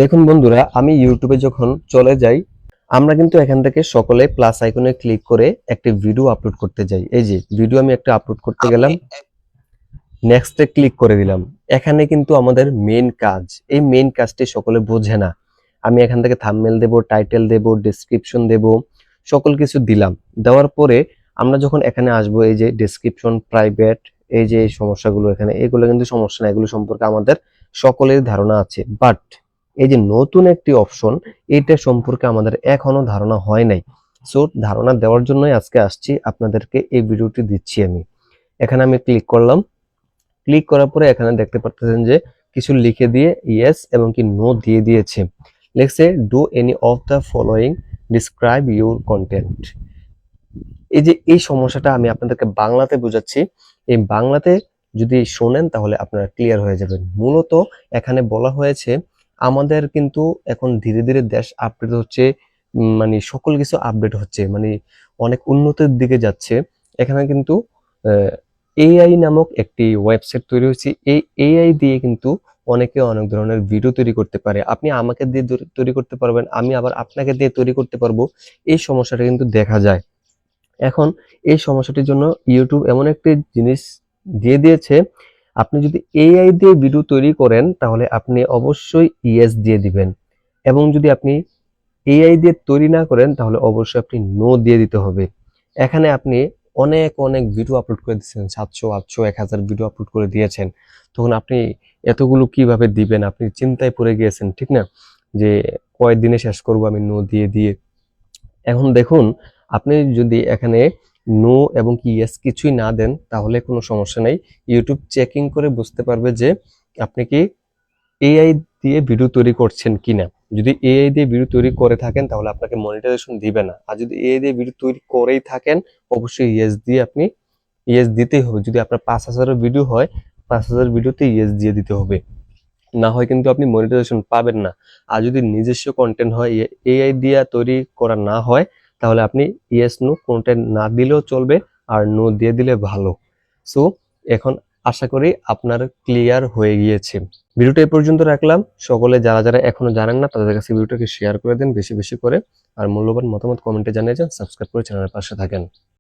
দেখুন বন্ধুরা, আমি ইউটিউবে যখন চলে যাই, আমরা কিন্তু এখান থেকে সকলে প্লাস আইকনে ক্লিক করে একটি ভিডিও আপলোড করতে যাই। এই যে ভিডিও আমি একটা আপলোড করতে গেলাম, নেক্সটে ক্লিক করে দিলাম। এখানে কিন্তু আমাদের মেইন কাজ, এই মেইন কাজটি সকলে বোঝে না। আমি এখান থেকে থাম্বনেল দেব, টাইটেল দেব, ডেসক্রিপশন দেব, সকল কিছু দিলাম। দেওয়ার পরে আমরা যখন এখানে আসবো, এই যে ডেসক্রিপশন, প্রাইভেট, এই যে এই সমস্যাগুলো এখানে, এগুলো কিন্তু সমস্যা না, এগুলো সম্পর্কে আমাদের সকলের ধারণা আছে। বাট এই যে নতুন একটি অপশন, এটা সম্পর্কে আমাদের এখনো ধারণা হয় নাই। সো ধারণা দেওয়ার জন্যই আজকে আসছি, আপনাদেরকে এই ভিডিওটি দিচ্ছি আমি। এখানে আমি ক্লিক করলাম। ক্লিক করার পরে এখানে দেখতে পাচ্ছেন যে কিছু লিখে দিয়ে ইয়েস এবং কি নো দিয়ে দিয়েছে। লিখছে do any of the following, describe your content. এই যে এই সমস্যাটা আমি আপনাদেরকে বাংলাতে বোঝাচ্ছি, এই বাংলাতে যদি শোনেন তাহলে আপনারা ক্লিয়ার হয়ে যাবেন। মূলত এখানে বলা হয়েছে আমাদের কিন্তু এখন ধীরে ধীরে দেশ আপডেট হচ্ছে, মানে সকল কিছু আপডেট হচ্ছে, মানে অনেক উন্নতির দিকে যাচ্ছে। এখানে কিন্তু এআই নামক একটি ওয়েবসাইট তৈরি হয়েছে। এই এআই দিয়ে কিন্তু অনেকে অনেক ধরনের ভিডিও তৈরি করতে পারে। আপনি আমাকে দিয়ে তৈরি করতে পারবেন, আমি আবার আপনাকে দিয়ে তৈরি করতে পারবো। এই সমস্যাটা কিন্তু দেখা যায়। এখন এই সমস্যাটির জন্য ইউটিউব এমন একটি জিনিস দিয়ে দিয়েছে, আপনি যদি এআই দিয়ে ভিডিও তৈরি করেন তাহলে আপনি অবশ্যই ইয়েস দিয়ে দিবেন, এবং যদি আপনি এআই দিয়ে তৈরি না করেন তাহলে অবশ্যই আপনি নো দিয়ে দিতে হবে। এখানে আপনি অনেক অনেক ভিডিও আপলোড করে দিচ্ছেন, 700 800 1000 ভিডিও আপলোড করে দিয়েছেন, তখন আপনি এতগুলো কিভাবে দিবেন? আপনি চিন্তায় পড়ে গিয়েছেন, ঠিক না? যে কয়দিনে শেষ করব আমি নো দিয়ে দিয়ে। এখন দেখুন, আপনি যদি এখানে নো এবং কি ইয়েস কিছুই না দেন তাহলে কোনো সমস্যা নাই। ইউটিউব চেকিং করে বুঝতে পারবে যে আপনি কি এআই দিয়ে ভিডিও তৈরি করছেন কিনা। যদি এআই দিয়ে ভিডিও তৈরি করে থাকেন তাহলে আপনাকে মনিটাইজেশন দিবে না। আর যদি এআই দিয়ে ভিডিও তৈরি করেই থাকেন, অবশ্যই ইয়েস দিয়ে আপনি ইয়েস দিতেই হবে। যদি আপনার 5,000 ভিডিও হয়, 5,000 ভিডিওতে ইয়েস দিয়ে দিতে হবে, না হয় কিন্তু আপনি মনিটাইজেশন পাবেন না। আর যদি নিজস্ব কন্টেন্ট হয়, এআই দিয়ে তৈরি করা না হয়, তাহলে আপনি ইয়েস নো কন্টেন্ট না দিলেও চলবে, আর নো দিয়ে দিলে ভালো। সো এখন আশা করি আপনার ক্লিয়ার হয়ে গিয়েছে। ভিডিওটা এই পর্যন্ত রাখলাম। সকলে যারা যারা এখনো জানেন না তাদের কাছে ভিডিওটাকে শেয়ার করে দেন বেশি বেশি করে, আর মূল্যবান মতামত কমেন্টে জানিয়ে যান। সাবস্ক্রাইব করে চ্যানেলের পাশে থাকেন।